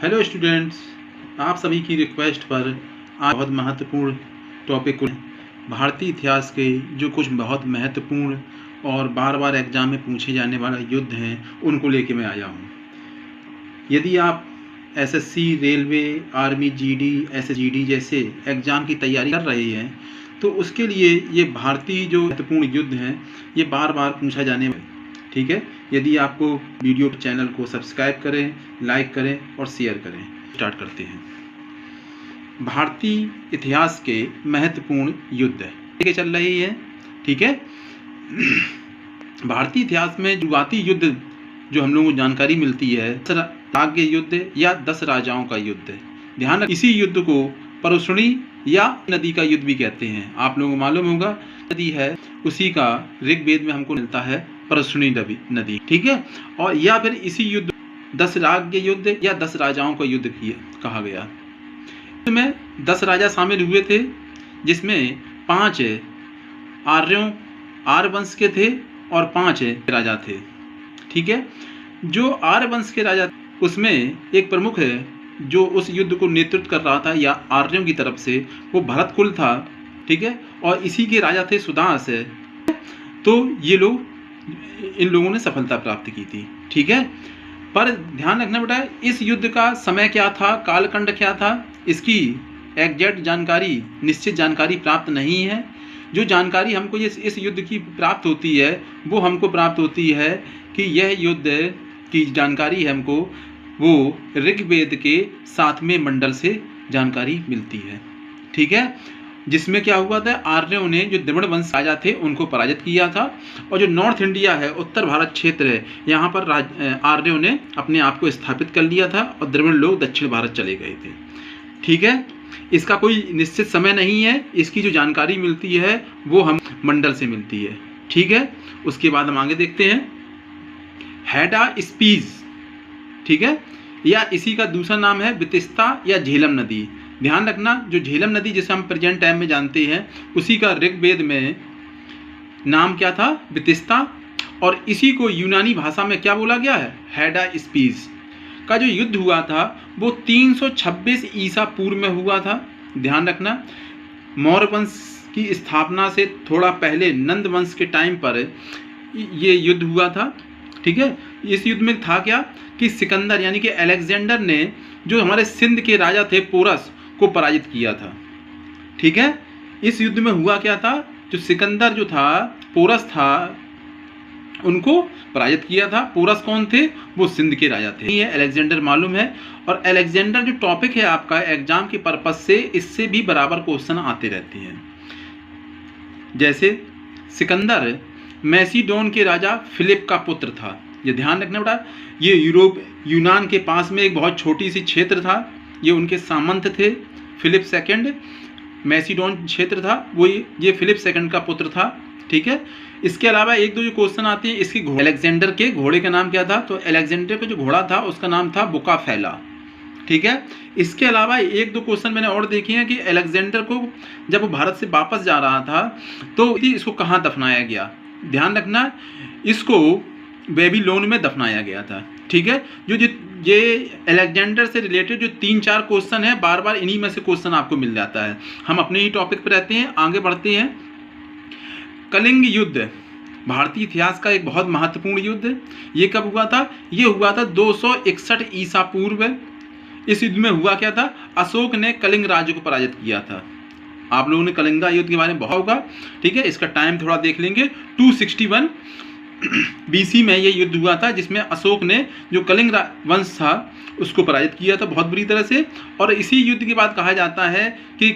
Hello students, आप सभी की रिक्वेस्ट पर आज बहुत महत्वपूर्ण टॉपिक को भारतीय इतिहास के जो कुछ बहुत महत्वपूर्ण और बार बार एग्जाम में पूछे जाने वाला युद्ध हैं उनको लेके मैं आया हूँ। यदि आप SSC, railway, army, GD, SSGD जैसे एग्ज़ाम की तैयारी कर रहे हैं तो उसके लिए ये भारतीय जो महत्वपूर्ण युद्ध हैं ये बार बार पूछा जाने वाला है। ठीक है, यदि आपको वीडियो चैनल को सब्सक्राइब करें, लाइक करें और शेयर करें। स्टार्ट करते हैं। भारतीय इतिहास के महत्वपूर्ण युद्ध लेके चल रही है। ठीक है, भारतीय इतिहास में शुरुआती युद्ध जो हम लोगों को जानकारी मिलती है राज्य युद्ध या 10 राजाओं का युद्ध। ध्यान रखें, इसी युद्ध को परशुणी या नदी का युद्ध भी कहते हैं। आप लोगों को मालूम होगा नदी है उसी का ऋग्वेद में हमको मिलता है परशुणी नदी। ठीक है, और या फिर इसी युद्ध 10 राज्य युद्ध या 10 राजाओं का युद्ध कहा गया। इसमें 10 राजा शामिल हुए थे जिसमें 5 आर्य वंश के थे और 5 राजा थे। ठीक है, जो आर्य वंश के राजा उसमें एक प्रमुख है जो उस युद्ध को नेतृत्व कर रहा था या आर्यों की तरफ से, वो भरत कुल था। ठीक है, और इसी के राजा थे सुदास। तो ये लोग इन लोगों ने सफलता प्राप्त की थी। ठीक है, पर ध्यान रखना बेटा, इस युद्ध का समय क्या था, कालखंड क्या था, इसकी एग्जैक्ट जानकारी, निश्चित जानकारी प्राप्त नहीं है। जो जानकारी हमको इस युद्ध की प्राप्त होती है वो हमको प्राप्त होती है कि यह युद्ध की जानकारी हमको वो ऋग्वेद के 7वें मंडल से जानकारी मिलती है। ठीक है, जिसमें क्या हुआ था, आर्यों ने जो द्रविड़ वंश राजा थे उनको पराजित किया था और जो नॉर्थ इंडिया है, उत्तर भारत क्षेत्र है, यहाँ पर आर्यों ने अपने आप को स्थापित कर लिया था और द्रविड़ लोग दक्षिण भारत चले गए थे। ठीक है, इसका कोई निश्चित समय नहीं है, इसकी जो जानकारी मिलती है वो हम मंडल से मिलती है। ठीक है, उसके बाद हम आगे देखते हैं हेडास्पीज। ठीक है, या इसी का दूसरा नाम है वितिस्ता या झेलम नदी। ध्यान रखना, जो झेलम नदी जिसे हम प्रेजेंट टाइम में जानते हैं उसी का ऋग्वेद में नाम क्या था, वितिस्ता, और इसी को यूनानी भाषा में क्या बोला गया है, हेडास्पीज। का जो युद्ध हुआ था वो 326 ईसा पूर्व में हुआ था। ध्यान रखना, मौर्य वंश की स्थापना से थोड़ा पहले नंद वंश के टाइम पर ये युद्ध हुआ था। ठीक है, इस युद्ध में था क्या कि सिकंदर यानी कि अलेक्जेंडर ने जो हमारे सिंध के राजा थे पोरस को पराजित किया था। ठीक है, इस युद्ध में हुआ क्या था, जो सिकंदर जो था, पोरस था, उनको पराजित किया था। पोरस कौन थे, वो सिंध के राजा थे। ये अलेक्जेंडर मालूम है, और अलेक्जेंडर जो टॉपिक है आपका एग्जाम के पर्पज से, इससे भी बराबर क्वेश्चन आते रहते हैं। जैसे सिकंदर मैसिडोन के राजा फिलिप का पुत्र था। ये ध्यान रखना बेटा, ये यूनान के पास में एक बहुत छोटी सी क्षेत्र था, ये उनके सामंत थे। फिलिप सेकंड मैसिडोन क्षेत्र था, वो ये फिलिप सेकंड का पुत्र था। ठीक है, इसके अलावा एक दो जो क्वेश्चन आते हैं इसके अलेक्जेंडर के घोड़े का नाम क्या था, तो अलेक्जेंडर का जो घोड़ा था उसका नाम था बुकाफेला। ठीक है, इसके अलावा एक दो क्वेश्चन मैंने और देखे हैं कि अलेक्जेंडर को जब वो भारत से वापस जा रहा था तो इसको कहाँ दफनाया गया। ध्यान रखना, इसको बेबीलोन में दफनाया गया था। ठीक है, ये अलेक्जेंडर से रिलेटेड जो 3-4 क्वेश्चन है, बार बार इन्हीं में से क्वेश्चन आपको मिल जाता है। हम अपने ही टॉपिक पर रहते हैं, आगे बढ़ते हैं। कलिंग युद्ध भारतीय इतिहास का एक बहुत महत्वपूर्ण युद्ध। ये कब हुआ था, ये हुआ था 261 ईसा पूर्व। इस युद्ध में हुआ क्या था, अशोक ने कलिंग राज्य को पराजित किया था। आप लोगों ने कलिंगा युद्ध के बारे में बहुत होगा। ठीक है, इसका टाइम थोड़ा देख लेंगे। 261 BC में ये युद्ध हुआ था जिसमें अशोक ने जो कलिंग वंश था उसको पराजित किया था बहुत बुरी तरह से। और इसी युद्ध के बाद कहा जाता है कि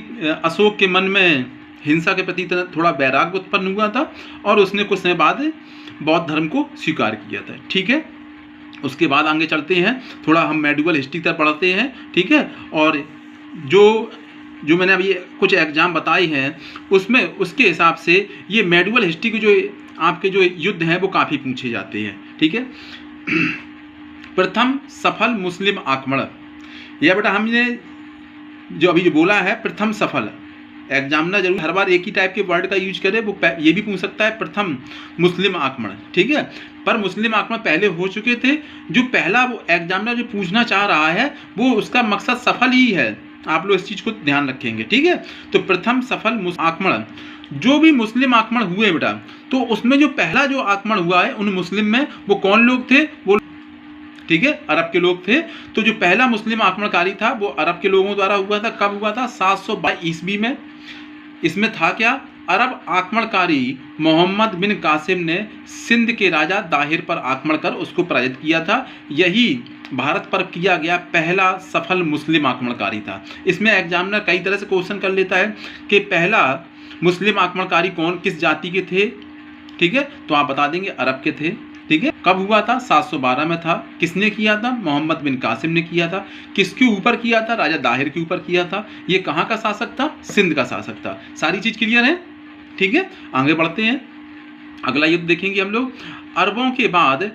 अशोक के मन में हिंसा के प्रति थोड़ा वैराग्य उत्पन्न हुआ था और उसने कुछ समय बाद बौद्ध धर्म को स्वीकार किया था। ठीक है, उसके बाद आगे चलते हैं, थोड़ा हम मेडिवल हिस्ट्री तक पढ़ते हैं। ठीक है, और जो मैंने अभी कुछ एग्जाम बताए हैं उसमें उसके हिसाब से ये मेडिवल हिस्ट्री के जो आपके जो युद्ध हैं वो काफ़ी पूछे जाते हैं। ठीक है, प्रथम सफल मुस्लिम आक्रमण, यह बेटा हमने जो अभी जो बोला है प्रथम सफल, एग्जामिनर जरूर हर बार एक ही टाइप के वर्ड का यूज करे, वो ये भी पूछ सकता है प्रथम मुस्लिम आक्रमण। ठीक है, पर मुस्लिम आक्रमण पहले हो चुके थे। जो पहला वो एग्जामिनर जो पूछना चाह रहा है वो उसका मकसद सफल ही है। आप लोग इस चीज़ को ध्यान रखेंगे, ठीक है। तो प्रथम सफल आक्रमण, जो भी मुस्लिम आक्रमण हुए बेटा, तो उसमें जो पहला जो आक्रमण हुआ है उन मुस्लिम में, वो कौन लोग थे? वो, ठीक है, अरब के लोग थे। तो जो पहला मुस्लिम आक्रमणकारी था वो अरब के लोगों द्वारा हुआ था। कब हुआ था? 722 ईस्वी में। इसमें था क्या? अरब आक्रमणकारी मोहम्मद बिन कासिम ने सिंध के राजा दाहिर पर आक्रमण कर उसको पराजित किया था। यही भारत पर किया गया पहला सफल मुस्लिम आक्रमणकारी था। इसमें एग्जामिनर कई तरह से क्वेश्चन कर लेता है कि पहला मुस्लिम आक्रमणकारी कौन, किस जाति के थे, ठीक है, तो आप बता देंगे अरब के थे, ठीक है। कब हुआ था? 712 में था। किसने किया था? मोहम्मद बिन कासिम ने किया था। किसके ऊपर किया था? राजा दाहिर के ऊपर किया था। ये कहाँ का शासक था? सिंध का शासक था। सारी चीज क्लियर है, ठीक है। आगे बढ़ते हैं, अगला युद्ध देखेंगे हम लोग। अरबों के बाद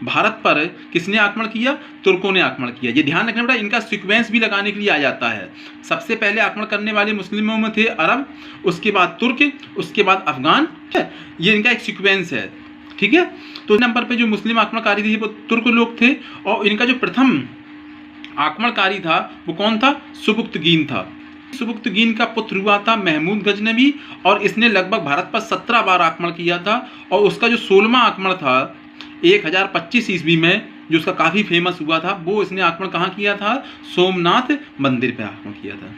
भारत पर किसने आक्रमण किया? तुर्कों ने आक्रमण किया। ये ध्यान रखना बेटा, इनका सीक्वेंस भी लगाने के लिए आ जाता है। सबसे पहले आक्रमण करने वाले मुस्लिमों में थे अरब, उसके बाद तुर्क, उसके बाद अफगान, ठीक है। ये इनका एक सीक्वेंस है, ठीक है। तो नंबर पे जो मुस्लिम आक्रमणकारी थे वो तुर्क लोग थे, और इनका जो प्रथम आक्रमणकारी था वो कौन था? सुबुक्तगीन था। सुबुक्तगीन का पुत्र हुआ था महमूद गजनवी, और इसने लगभग भारत पर 17 बार आक्रमण किया था। और उसका जो 16वां आक्रमण था 1025 ईस्वी में, जो उसका काफ़ी फेमस हुआ था, वो इसने आक्रमण कहाँ किया था? सोमनाथ मंदिर पे आक्रमण किया था,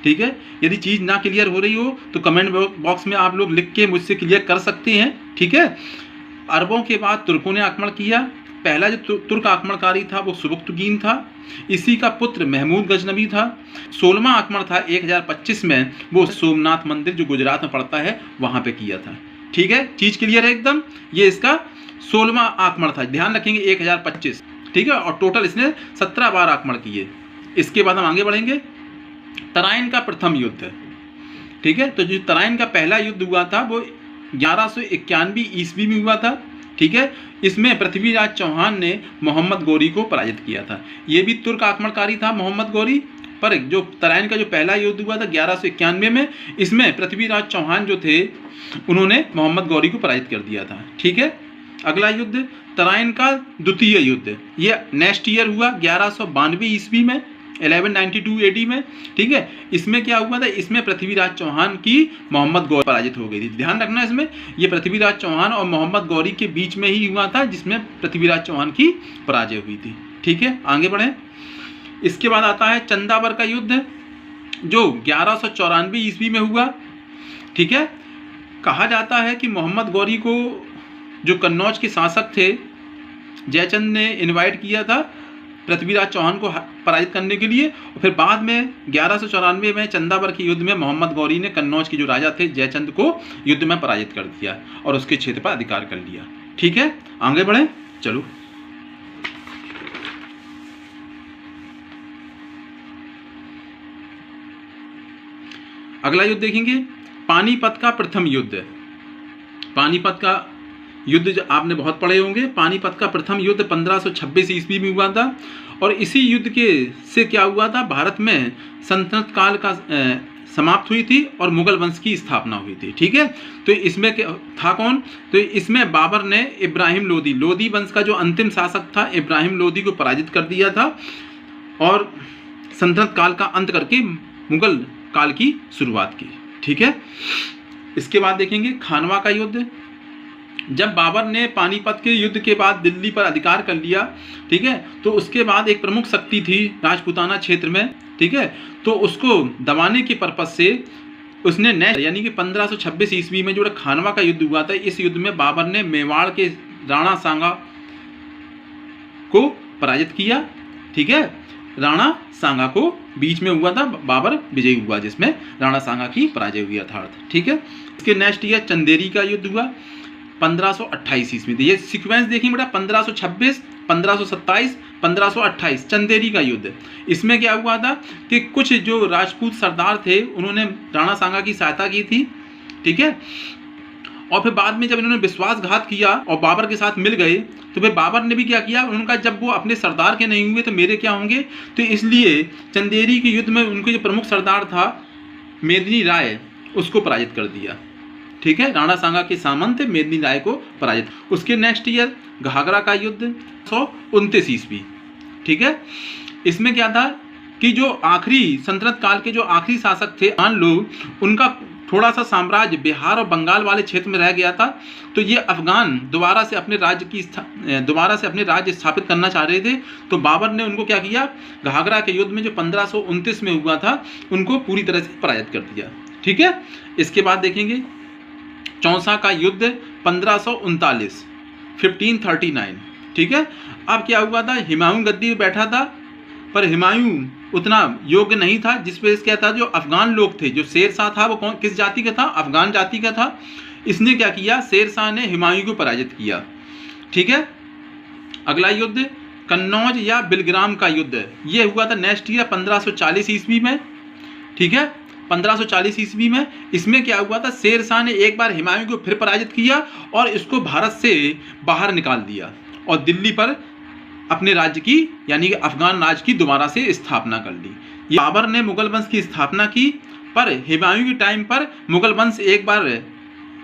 ठीक है। यदि चीज़ ना क्लियर हो रही हो तो कमेंट बॉक्स में आप लोग लिख के मुझसे क्लियर कर सकते हैं, ठीक है। अरबों के बाद तुर्कों ने आक्रमण किया। पहला जो तुर्क आक्रमणकारी था वो सुबुक्तगीन था, इसी का पुत्र महमूद गजनवी था। 16वां आक्रमण था 1025 में, वो सोमनाथ मंदिर जो गुजरात में पड़ता है वहाँ पे किया था, ठीक है। चीज़ क्लियर है एकदम। ये इसका 16वां आक्रमण था, ध्यान रखेंगे 1025, ठीक है। और टोटल इसने 17 बार आक्रमण किए। इसके बाद हम आगे बढ़ेंगे। तराइन का प्रथम युद्ध, ठीक है। तो जो तराइन का पहला युद्ध हुआ था वो 1191 ईस्वी में हुआ था, ठीक है। इसमें पृथ्वीराज चौहान ने मोहम्मद गौरी को पराजित किया था। ये भी तुर्क आक्रमणकारी था मोहम्मद गौरी, पर जो तराइन का जो पहला युद्ध हुआ था 1191 में, इसमें पृथ्वीराज चौहान जो थे उन्होंने मोहम्मद गौरी को पराजित कर दिया था, ठीक है। अगला युद्ध तराइन का द्वितीय युद्ध, ये नेक्स्ट ईयर हुआ 1192 ईस्वी में, 1192 AD में, ठीक है। इसमें क्या हुआ था? इसमें पृथ्वीराज चौहान की मोहम्मद गौरी पराजित हो गई थी। ध्यान रखना इसमें, ये पृथ्वीराज चौहान और मोहम्मद गौरी के बीच में ही हुआ था, जिसमें पृथ्वीराज चौहान की पराजय हुई थी, ठीक है। आगे बढ़े। इसके बाद आता है चंदावर का युद्ध, जो 1194 ईस्वी में हुआ, ठीक है। कहा जाता है कि मोहम्मद गौरी को जो कन्नौज के शासक थे जयचंद ने इनवाइट किया था पृथ्वीराज चौहान को पराजित करने के लिए, और फिर बाद में 1194 में चंदावर के युद्ध में मोहम्मद गौरी ने कन्नौज के जो राजा थे जयचंद को युद्ध में पराजित कर दिया और उसके क्षेत्र पर अधिकार कर लिया, ठीक है। आगे बढ़े, चलो। अगला युद्ध देखेंगे, पानीपत का प्रथम युद्ध। पानीपत का युद्ध जो आपने बहुत पढ़े होंगे। पानीपत का प्रथम युद्ध 1526 ईस्वी में हुआ था, और इसी युद्ध के से क्या हुआ था? भारत में सल्तनत काल का समाप्त हुई थी और मुगल वंश की स्थापना हुई थी, ठीक है। तो इसमें था कौन? तो इसमें बाबर ने इब्राहिम लोदी वंश का जो अंतिम शासक था इब्राहिम लोदी को पराजित कर दिया था, और सल्तनत काल का अंत करके मुगल काल की शुरुआत की, ठीक है। इसके बाद देखेंगे खानवा का युद्ध। जब बाबर ने पानीपत के युद्ध के बाद दिल्ली पर अधिकार कर लिया, ठीक है, तो उसके बाद एक प्रमुख शक्ति थी राजपूताना क्षेत्र में, ठीक है, तो उसको दबाने के पर्पज से उसने यानी कि 1526 ईस्वी में जो खानवा का युद्ध हुआ था, इस युद्ध में बाबर ने मेवाड़ के राणा सांगा को पराजित किया, ठीक है। राणा सांगा को बीच में हुआ था, बाबर विजयी हुआ, जिसमें राणा सांगा की पराजय हुई अर्थात, ठीक है। इसके नेक्स्ट ईयर चंदेरी का युद्ध हुआ 1528 ईस्वी में। ये सीक्वेंस देखिए बेटा, 1526, 1527, 1528 चंदेरी का युद्ध। इसमें क्या हुआ था कि कुछ जो राजपूत सरदार थे उन्होंने राणा सांगा की सहायता की थी, ठीक है, और फिर बाद में जब इन्होंने विश्वासघात किया और बाबर के साथ मिल गए, तो फिर बाबर ने भी क्या किया, उनका जब वो अपने सरदार के नहीं हुए तो मेरे क्या होंगे, तो इसलिए चंदेरी के युद्ध में उनके जो प्रमुख सरदार था मेदिनी राय, उसको पराजित कर दिया, ठीक है, राणा सांगा के सामंत मेदिनी राय को पराजित। उसके नेक्स्ट ईयर घाघरा का युद्ध 1929 ईस्वी, ठीक है। इसमें क्या था कि जो आखिरी सल्तनत काल के जो आखिरी शासक थे अफगान लोग, उनका थोड़ा सा साम्राज्य बिहार और बंगाल वाले क्षेत्र में रह गया था। तो ये अफगान दोबारा से अपने राज्य स्थापित करना चाह रहे थे। तो बाबर ने उनको क्या किया, घाघरा के युद्ध में जो 1529 में हुआ था, उनको पूरी तरह से पराजित कर दिया, ठीक है। इसके बाद देखेंगे चौसा का युद्ध 1539 1539, ठीक है। अब क्या हुआ था, हुमायूं गद्दी पे बैठा था, पर हुमायूं उतना योग्य नहीं था। जिस वजह से क्या था, जो अफगान लोग थे, जो शेर शाह था वो किस जाति का था, अफगान जाति का था। इसने क्या किया, शेर शाह ने हुमायूं को पराजित किया, ठीक है। अगला युद्ध कन्नौज या बिलग्राम का युद्ध, ये हुआ था नेक्स्ट ईयर 1540 ईस्वी में, ठीक है, 1540 ईस्वी में। इसमें क्या हुआ था, शेर शाह ने एक बार हुमायूं को फिर पराजित किया और इसको भारत से बाहर निकाल दिया और दिल्ली पर अपने राज्य की यानी कि अफगान राज्य की दोबारा से स्थापना कर ली। ये बाबर ने मुगल वंश की स्थापना की, पर हुमायूं के टाइम पर मुगल वंश एक बार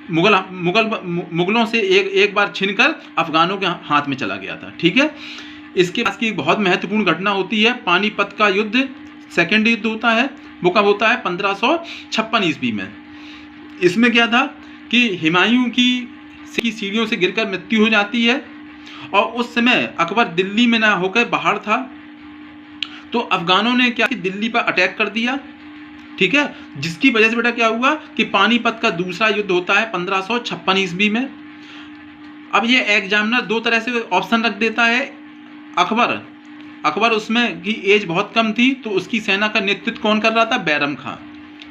मुगलों से एक बार छिनकर अफगानों के हाथ में चला गया था, ठीक है। इसके पास की एक बहुत महत्वपूर्ण घटना होती है पानीपत का युद्ध, सेकेंड युद्ध होता है, वो कब होता है 1556 ईस्वी में। इसमें क्या था कि हुमायूं की सीढ़ियों से गिरकर मृत्यु हो जाती है और उस समय अकबर दिल्ली में ना होकर बाहर था। तो अफगानों ने क्या, दिल्ली पर अटैक कर दिया, ठीक है, जिसकी वजह से बेटा क्या हुआ कि पानीपत का दूसरा युद्ध होता है 1556 ईस्वी में। अब ये एग्जामिनर दो तरह से ऑप्शन रख देता है। अकबर उसमें की एज बहुत कम थी, तो उसकी सेना का नेतृत्व कौन कर रहा था, बैरम खां।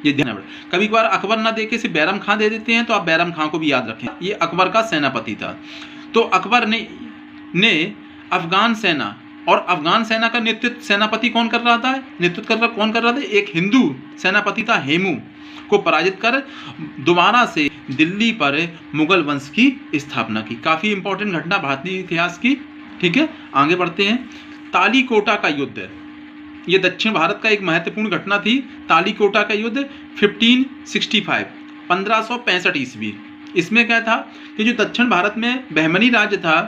ये ध्यान रखना, कभी कभार अकबर ना देके सिर्फ बैरम खां दे देते हैं, तो आप बैरम खां को भी याद रखें, ये अकबर का सेनापति था। तो अकबर ने अफगान सेना, और अफगान सेना का नेतृत्व सेनापति कौन कर रहा था, कौन कर रहा था, एक हिंदू सेनापति था हेमू, को पराजित कर दोबारा से दिल्ली पर मुगल वंश की स्थापना की। काफ़ी इंपॉर्टेंट घटना भारतीय इतिहास की, ठीक है। आगे बढ़ते हैं, तालीकोटा का युद्ध, ये दक्षिण भारत का एक महत्वपूर्ण घटना थी। तालीकोटा का युद्ध 1565 1565 ईस्वी। इसमें क्या था कि जो दक्षिण भारत में बहमनी राज्य था,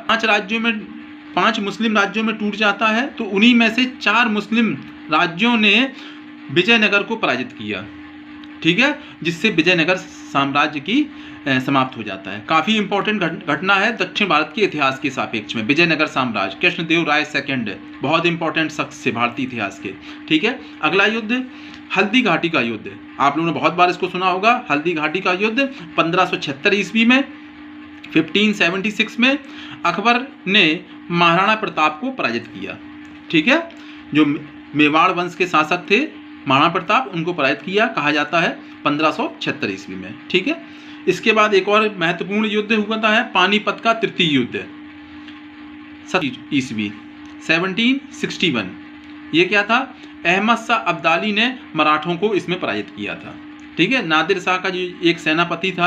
5 मुस्लिम राज्यों में टूट जाता है, तो उन्हीं में से 4 मुस्लिम राज्यों ने विजयनगर को पराजित किया, ठीक है, जिससे विजयनगर साम्राज्य की समाप्त हो जाता है। काफ़ी इंपॉर्टेंट घटना है दक्षिण भारत के इतिहास के सापेक्ष में। विजयनगर साम्राज्य, कृष्णदेव राय सेकंड, बहुत इंपॉर्टेंट शख्स से भारतीय इतिहास के, ठीक है। अगला युद्ध हल्दी घाटी का युद्ध, आप लोगों ने बहुत बार इसको सुना होगा। हल्दी घाटी का युद्ध 1576 ईस्वी में। 1576 में अकबर ने महाराणा प्रताप को पराजित किया, ठीक है। जो मेवाड़ वंश के शासक थे महाराणा प्रताप, उनको पराजित किया, कहा जाता है 1576 ईस्वी में, ठीक है। इसके बाद एक और महत्वपूर्ण युद्ध हुआ है पानीपत का तृतीय युद्ध, 7 ईस्वी 1761। ये क्या था, अहमद शाह अब्दाली ने मराठों को इसमें पराजित किया था, ठीक है। नादिर शाह का जो एक सेनापति था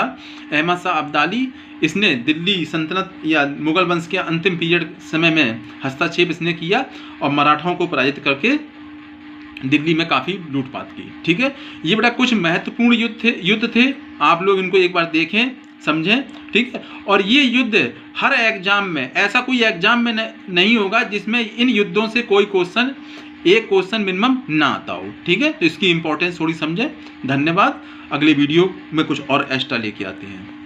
अहमद शाह अब्दाली, इसने दिल्ली सल्तनत या मुगल वंश के अंतिम पीरियड समय में हस्तक्षेप इसने किया और मराठों को पराजित करके दिल्ली में काफ़ी लूटपाट की, ठीक है। ये बड़ा कुछ महत्वपूर्ण युद्ध थे, आप लोग इनको एक बार देखें, समझें, ठीक है। और ये युद्ध हर एग्जाम में, ऐसा कोई एग्जाम में नहीं होगा जिसमें इन युद्धों से कोई एक क्वेश्चन मिनिमम ना आता हो, ठीक है। तो इसकी इंपॉर्टेंस थोड़ी समझें। धन्यवाद। अगले वीडियो में कुछ और एक्स्ट्रा लेके आते हैं।